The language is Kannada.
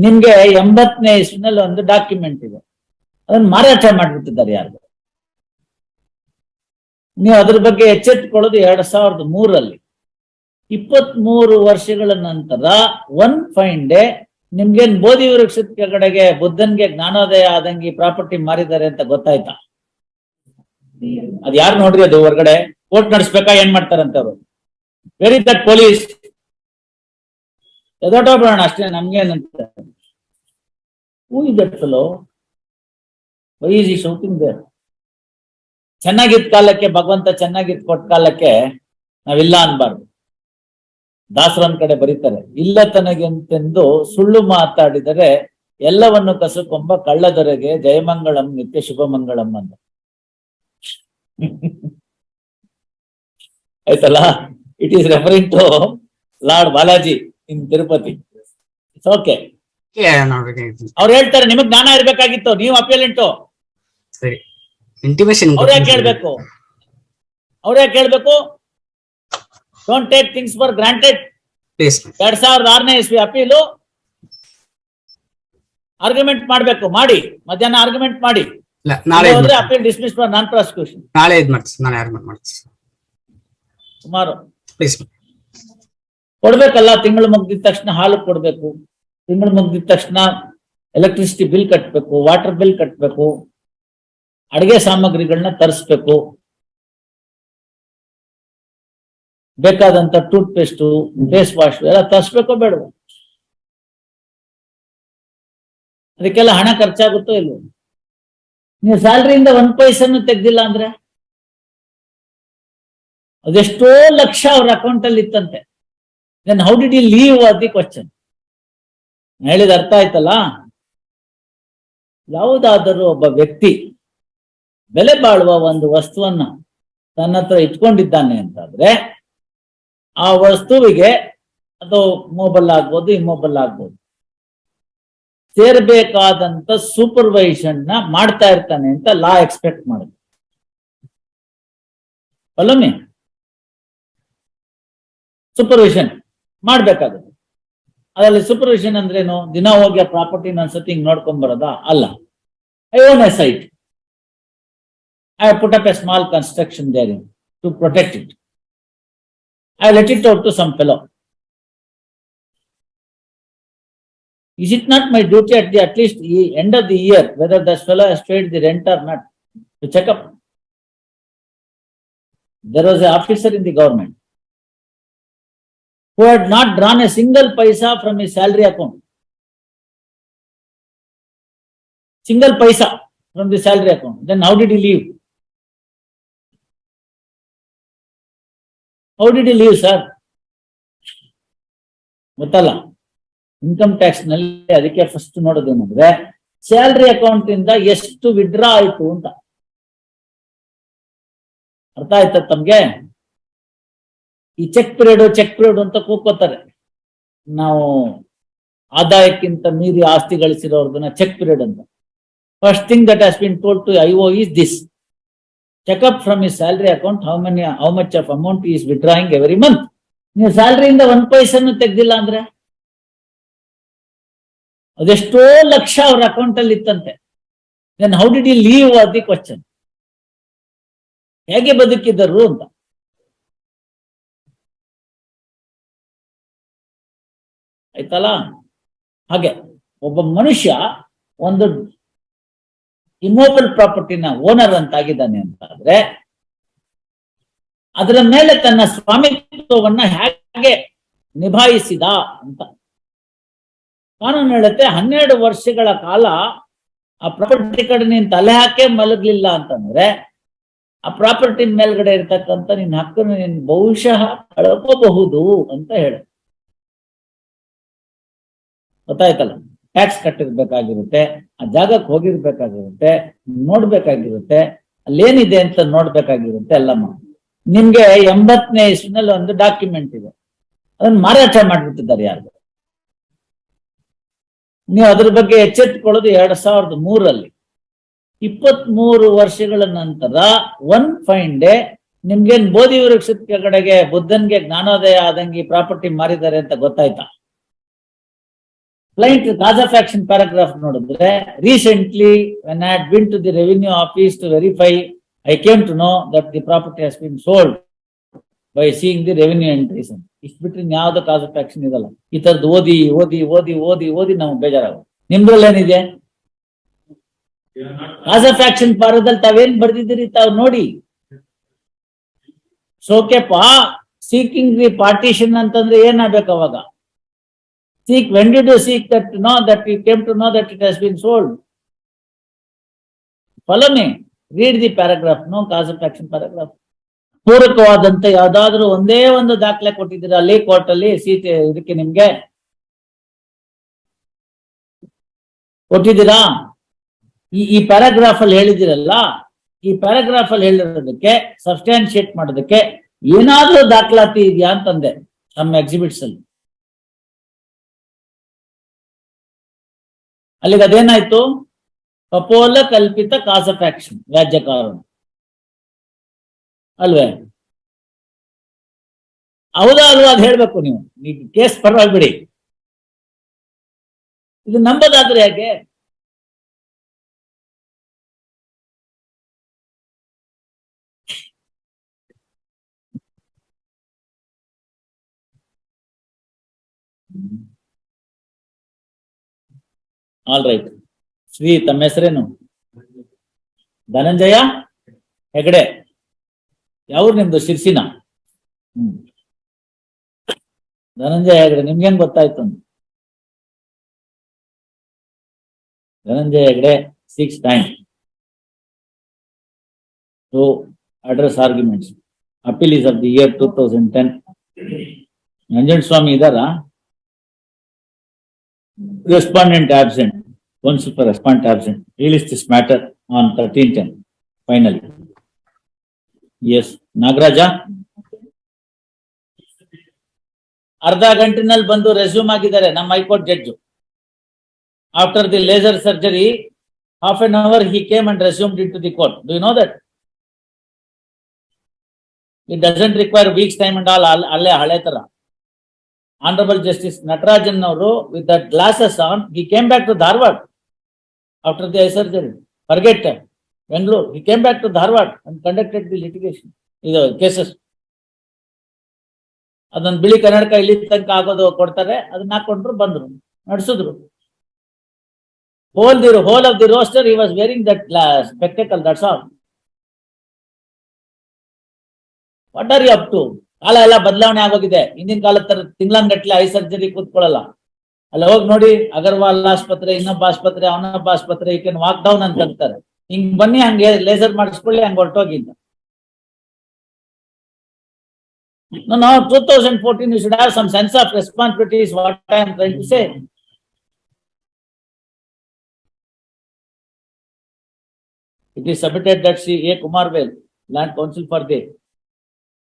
ನಿಮ್ಗೆ 80ನೇ ಇಸ್ವಿನಲ್ಲಿ ಒಂದು ಡಾಕ್ಯುಮೆಂಟ್ ಇದೆ, ಅದನ್ನ ಮಾರಾಟ ಮಾಡ್ಬಿಟ್ಟಿದ್ದಾರೆ ಯಾರು. ನೀವು ಅದ್ರ ಬಗ್ಗೆ ಎಚ್ಚೆತ್ತುಕೊಳ್ಳೋದು 2003 23 ವರ್ಷಗಳ ನಂತರ ಒನ್ ಫೈನ್ ಡೇ ನಿಮ್ಗೇನ್ ಬೋಧಿ ವೃಕ್ಷದ ಕೆಳಗಡೆಗೆ ಬುದ್ಧನ್ಗೆ ಜ್ಞಾನೋದಯ ಆದಂಗೆ ಪ್ರಾಪರ್ಟಿ ಮಾರಿದ್ದಾರೆ ಅಂತ ಗೊತ್ತಾಯ್ತಾ? ಅದ್ ಯಾರು ನೋಡ್ರಿ, ಅದು ಹೊರಗಡೆ ಕೋರ್ಟ್ ನಡೆಸ್ಬೇಕಾ ಏನ್ ಮಾಡ್ತಾರಂತ ಅವ್ರು. ವೆರಿ ದಟ್ ಪೊಲೀಸ್ ಎದೋಟೋಣ ಅಷ್ಟೇ, ನಮ್ಗೇನಂತ. Who is that fellow? Why is he shouting there? ಚೆನ್ನಾಗಿದ್ದ ಕಾಲಕ್ಕೆ ಭಗವಂತ ಚೆನ್ನಾಗಿದ್ ಕೊಟ್ಟ ಕಾಲಕ್ಕೆ ನಾವಿಲ್ಲ ಅನ್ಬಾರ್ದು. ದಾಸರೊಂದ್ ಕಡೆ ಬರೀತಾರೆ, ಇಲ್ಲ ತನಗೆಂತೆಂದು ಸುಳ್ಳು ಮಾತಾಡಿದರೆ ಎಲ್ಲವನ್ನು ಕಸುಕೊಂಬ ಕಳ್ಳದೊರೆಗೆ ಜಯಮಂಗಳಂ ನಿತ್ಯ ಶುಭಮಂಗಳಂ ಅಂತ. ಆಯ್ತಲ್ಲ? It is referring to lord Balaji in Tirupati. Okay, ಅವ್ರು ಹೇಳ್ತಾರೆ ನಿಮಗ್ ಜ್ಞಾನ ಇರ್ಬೇಕಾಗಿತ್ತು, ನೀವು ಅಪೀಲೆಂಟು. ಸರಿ, ಇಂಟಿಮೇಷನ್ ಅವ್ರ ಯಾಕೆ ಹೇಳ್ಬೇಕು? ಅವ್ರ ಯಾಕೆ ಹೇಳ್ಬೇಕು? Don't take things for granted. 2006ನೇ ಇಸ್ವಿ ಅಪೀಲು ಆರ್ಗ್ಯುಮೆಂಟ್ ಮಾಡ್ಬೇಕು, ಮಾಡಿ ಮಧ್ಯಾಹ್ನ ಆರ್ಗ್ಯುಮೆಂಟ್ ಮಾಡಿ. ನಾಳೆ appeal dismiss for non prosecution. ನಾಳೆ ಇದು ಮಾಡ್ತೀನಿ, ನಾಳೆ ಆರ್ಗ್ಯುಮೆಂಟ್ ಮಾಡ್ತೀನಿ. ಸುಮಾರು ಪ್ಲೀಸ್ ಕೊಡ್ಬೇಕಲ್ಲ. ತಿಂಗಳು ಮುಗ್ದಿದ ತಕ್ಷಣ ಹಾಲು ಕೊಡ್ಬೇಕು, ತಿಂಗಳು ಮುಗ್ದಿದ ತಕ್ಷಣ ಎಲೆಕ್ಟ್ರಿಸಿಟಿ ಬಿಲ್ ಕಟ್ಬೇಕು, ವಾಟರ್ ಬಿಲ್ ಕಟ್ಬೇಕು, ಅಡಿಗೆ ಸಾಮಗ್ರಿಗಳನ್ನ ತರಿಸ್ಬೇಕು, ಬೇಕಾದಂತ ಟೂತ್ ಪೇಸ್ಟು ಫೇಸ್ ವಾಶ್ ಎಲ್ಲ ತರಿಸ್ಬೇಕೋ ಬೇಡವೋ? ಅದಕ್ಕೆಲ್ಲ ಹಣ ಖರ್ಚಾಗುತ್ತೋ ಇಲ್ವೋ? ನೀವು ಸ್ಯಾಲ್ರಿಯಿಂದ 1 ಪೈಸನ್ನು ತೆಗ್ದಿಲ್ಲ ಅಂದ್ರೆ ಅದೆಷ್ಟೋ ಲಕ್ಷ ಅವ್ರ ಅಕೌಂಟ್ ಅಲ್ಲಿ ಇತ್ತಂತೆ. Then how did you live was the question. ಹೇಳಿದ ಅರ್ಥ ಆಯ್ತಲ್ಲ? ಯಾವುದಾದರೂ ಒಬ್ಬ ವ್ಯಕ್ತಿ ಬೆಲೆ ಬಾಳುವ ಒಂದು ವಸ್ತುವನ್ನ ತನ್ನ ಹತ್ರ ಇಟ್ಕೊಂಡಿದ್ದಾನೆ ಅಂತಾದ್ರೆ ಆ ವಸ್ತುವಿಗೆ, ಅದು ಮೊಬೈಲ್ ಆಗ್ಬೋದು, ಇಮ್ಮೊಬೈಲ್ ಆಗ್ಬೋದು, ಸೇರ್ಬೇಕಾದಂತ ಸೂಪರ್ವೈಷನ್ ನ ಮಾಡ್ತಾ ಇರ್ತಾನೆ ಅಂತ ಲಾ ಎಕ್ಸ್ಪೆಕ್ಟ್ ಮಾಡುದು. ಅಲ್ಲೊಮ್ಮೆ ಸೂಪರ್ವಿಷನ್ ಮಾಡ್ಬೇಕಾಗುತ್ತೆ. ಅದರಲ್ಲಿ ಸೂಪರ್ವಿಷನ್ ಅಂದ್ರೇನು? ದಿನ ಹೋಗಿ ಆ ಪ್ರಾಪರ್ಟಿ ಒಂದ್ಸತಿ ಹಿಂಗ್ ನೋಡ್ಕೊಂಡ್ ಬರೋದಾ? ಅಲ್ಲ. I own A site, I put up a small construction there to protect it. I let it out to some fellow. Is it not my duty at least end of the year whether this fellow has paid the rent or not to check up? There was an officer in the government who had not drawn a single paisa from his salary account. Single paisa from the salary account. Then how did he leave? How did he leave, sir? ಗೊತ್ತಲ್ಲ, ಇನ್ಕಮ್ ಟ್ಯಾಕ್ಸ್ ನಲ್ಲಿ ಅದಕ್ಕೆ ಫಸ್ಟ್ ನೋಡೋದೇನಂದ್ರೆ ಸ್ಯಾಲರಿ ಅಕೌಂಟ್ ಇಂದ ಎಷ್ಟು ವಿಡ್ರಾ ಆಯ್ತು ಅಂತ. ಅರ್ಥ ಆಯ್ತ ತಮ್ಗೆ? ಈ ಚೆಕ್ ಪೀರಿಯಡ್ ಅಂತ ಕೂಕೋತಾರೆ. ನಾವು ಆದಾಯಕ್ಕಿಂತ ಮೀರಿ ಆಸ್ತಿ ಗಳಿಸಿರೋರ್ದನ್ನ ಚೆಕ್ ಪೀರಿಯಡ್ ಅಂತ. First thing that has been told to IO is this: check up from his salary account how much of amount he is withdrawing every month. ನೀವು ಸ್ಯಾಲರಿಯಿಂದ 1 ಪೈಸನ್ನು ತೆಗ್ದಿಲ್ಲ ಅಂದ್ರೆ ಅದೆಷ್ಟೋ ಲಕ್ಷ ಅವ್ರ ಅಕೌಂಟ್ ಅಲ್ಲಿ ಇತ್ತಂತೆ. Then how did you live was the question. ಹೇಗೆ ಬದುಕಿದರು ಅಂತ. ಆಯ್ತಲ್ಲ? ಹಾಗೆ ಒಬ್ಬ ಮನುಷ್ಯ ಒಂದು ಇಮ್ಮೊಬೈಲ್ ಪ್ರಾಪರ್ಟಿನ ಓನರ್ ಅಂತಾಗಿದ್ದಾನೆ ಅಂತಾದ್ರೆ ಅದರ ಮೇಲೆ ತನ್ನ ಸ್ವಾಮಿತ್ವವನ್ನ ಹೇಗೆ ನಿಭಾಯಿಸಿದ ಅಂತ ಕಾನೂನು ಹೇಳುತ್ತೆ. 12 ವರ್ಷಗಳ ಕಾಲ ಆ ಪ್ರಾಪರ್ಟಿ ಕಡೆ ನೀನ್ ತಲೆ ಹಾಕೇ ಮಲಗ್ಲಿಲ್ಲ ಅಂತಂದ್ರೆ ಆ ಪ್ರಾಪರ್ಟಿ ಮೇಲ್ಗಡೆ ಇರ್ತಕ್ಕಂಥ ನಿನ್ನ ಹಕ್ಕನ್ನು ನೀನ್ ಬಹುಶಃ ಕಳ್ಕೋಬಹುದು ಅಂತ ಹೇಳ. ಗೊತ್ತಾಯ್ತಲ್ಲ? ಟ್ಯಾಕ್ಸ್ ಕಟ್ಟಿರ್ಬೇಕಾಗಿರುತ್ತೆ, ಆ ಜಾಗಕ್ಕೆ ಹೋಗಿರ್ಬೇಕಾಗಿರುತ್ತೆ, ನೋಡ್ಬೇಕಾಗಿರುತ್ತೆ, ಅಲ್ಲೇನಿದೆ ಅಂತ ನೋಡ್ಬೇಕಾಗಿರುತ್ತೆ ಎಲ್ಲ. ನಿಮ್ಗೆ 80ನೇ ಇಸ್ವಿನಲ್ಲಿ ಒಂದು ಡಾಕ್ಯುಮೆಂಟ್ ಇದೆ, ಅದನ್ನ ಮಾರಾಟ ಮಾಡ್ಬಿಟ್ಟಿದ್ದಾರೆ ಯಾರು. ನೀವು ಅದ್ರ ಬಗ್ಗೆ ಎಚ್ಚೆತ್ತುಕೊಳ್ಳೋದು 2003 23 ವರ್ಷಗಳ ನಂತರ ಒನ್ ಫೈನ್ ಡೇ ನಿಮ್ಗೇನ್ ಬೋಧಿ ವೃಕ್ಷದ ಕೆಳಗಡೆಗೆ ಬುದ್ಧನ್ಗೆ ಜ್ಞಾನೋದಯ ಆದಂಗೆ ಪ್ರಾಪರ್ಟಿ ಮಾರಿದ್ದಾರೆ ಅಂತ ಗೊತ್ತಾಯ್ತಾ? Client cause of action paragraph ನೋಡಿದ್ರೆ recently when I had been to the revenue office to verify, I came to know that the property has been sold by seeing the revenue entries. ಇಷ್ಟು ಬಿಟ್ರೆ ಯಾವ್ದು ಕಾಸ್ ಆಫ್ ಆಕ್ಷನ್ ಇದಲ್ಲ. ಈ ತರದ್ದು ಓದಿ ಓದಿ ಓದಿ ಓದಿ ಓದಿ ನಮ್ಗೆ ಬೇಜಾರಾಗ. ನಿಮ್ದ್ರಲ್ಲಿ ಏನಿದೆ ಕಾಸ್ ಆಫ್ ಆಕ್ಷನ್ ಪಾರದಲ್ಲಿ ತಾವೇನ್ ಬರ್ದಿದ್ದೀರಿ ತಾವ್ ನೋಡಿ. ಸೋಕೆಪ್ಪ ಸೀಕಿಂಗ್ ದಿ ಪಾರ್ಟಿಷನ್ ಅಂತಂದ್ರೆ ಏನಾಗ್ಬೇಕು ಅವಾಗ? Seek, when did you seek that to know that you came to know that it has been sold? Follow me. Read the paragraph. No cause of action paragraph. ಪೂರಕವಾದಂತ ಯಾವ್ದಾದ್ರು ಒಂದೇ ಒಂದು ದಾಖಲೆ ಕೊಟ್ಟಿದ್ದೀರಾ ಅಲ್ಲಿ ಕೋರ್ಟ್ ಅಲ್ಲಿ ಸೀಟ್ ಇದಕ್ಕೆ ನಿಮ್ಗೆ ಕೊಟ್ಟಿದ್ದೀರಾ? ಈ ಪ್ಯಾರಾಗ್ರಾಫ್ ಅಲ್ಲಿ ಹೇಳಿದಿರಲ್ಲ, ಈ ಪ್ಯಾರಾಗ್ರಾಫ್ ಅಲ್ಲಿ ಹೇಳಿರೋದಕ್ಕೆ ಸಬ್ಸ್ಟ್ಯಾನ್ಶಿಯೇಟ್ ಮಾಡೋದಕ್ಕೆ ಏನಾದ್ರೂ ದಾಖಲಾತಿ ಇದೆಯಾ ಅಂತಂದೆ ನಮ್ಮ ಎಕ್ಸಿಬಿಟ್ಸ್ ಅಲ್ಲಿ. ಅಲ್ಲಿಗೆ ಅದೇನಾಯ್ತು? ಕಪೋಲ ಕಲ್ಪಿತ ಕಾಸ್ ಆಫ್ ಆಕ್ಷನ್, ವ್ಯಾಜ್ಯ ಕಾರಣ ಅಲ್ವೇ? ಹೌದಾ ಅಲ್ವಾ ಅದ್ ಹೇಳ್ಬೇಕು ನೀವು. ಕೇಸ್ ಪರವಾಗಿಬಿಡಿ. ಇದು ನಂಬದಾದ್ರೆ ಯಾಕೆ? All right. ಶ್ರೀ, ತಮ್ಮ ಹೆಸರೇನು? ಧನಂಜಯ ಹೆಗಡೆ. ಯಾವ ನಿಮ್ದು? ಶಿರ್ಸಿನ. ಧನಂಜಯ ಹೆಗಡೆ, ನಿಮ್ಗೇನ್ ಗೊತ್ತಾಯ್ತು? Dhananjaya Hegde 6 times to address arguments. Appeal is of the year 2010. Nanjan Swami idara? Respondent absent. Counsel for respondent absent. Release this matter on 13/10. Finally. Yes. Nagaraja? ಅರ್ಧ ಗಂಟೆನಲ್ಲಿ ಬಂದು ರೆಸ್ಯೂಮ್ ಆಗಿದ್ದಾರೆ ನಮ್ಮ high court judge. After the laser surgery, half an hour he came and resumed into the court. Do you know that? It doesn't require weeks time and all. ಅಲ್ಲೇ ಹಳೆ ತರ. Honorable Justice Natarajan ಅವರು with that glasses on, he came back to Dharwad after the eye surgery. Forget Bangalore. He came back to Dharwad and conducted the litigation. ಇದು ಕೇಸಸ್. ಅದನ್ನ ಬಿಳಿ ಕನ್ನಡಕ ಇಲ್ಲಿ ತನಕ ಆಗೋದು ಕೊಡ್ತಾರೆ, ಅದನ್ನ ಹಾಕೊಂಡ್ರು ಬಂದ್ರು, ನಡೆಸಿದ್ರು. Whole of the roster he was wearing that spectacle, that's all. What are you up to? ಕಾಲ ಎಲ್ಲ ಬದಲಾವಣೆ ಆಗೋಗಿದೆ. ಹಿಂದಿನ ಕಾಲದ ತರ ತಿಂಗಳಂಗಟ್ಲೆ ಐ ಸರ್ಜರಿ ಕೂತ್ಕೊಳ್ಳಲ್ಲ. ಅಲ್ಲಿ ಹೋಗಿ ನೋಡಿ, ಅಗರ್ವಾಲ್ ಆಸ್ಪತ್ರೆ, ಇನ್ನೊಬ್ಬ ಆಸ್ಪತ್ರೆ, ಅವನೊಬ್ಬ ಆಸ್ಪತ್ರೆ, ಈ ಕ್ಯಾನ್ ವಾಕ್ ಡೌನ್ ಅಂತ ಅಂತಾರೆ. ಹಿಂಗ್ ಬನ್ನಿ, ಹಂಗೆ ಲೇಸರ್ ಮಾಡಿಸ್ಕೊಳ್ಳಿ, ಹಂಗ ಹೊರಟೋಗಿದ್ದ. No, 2014 you should have some sense of responsibility is what I am trying to say. It is submitted that C. A. Kumar Vel, Land Council for the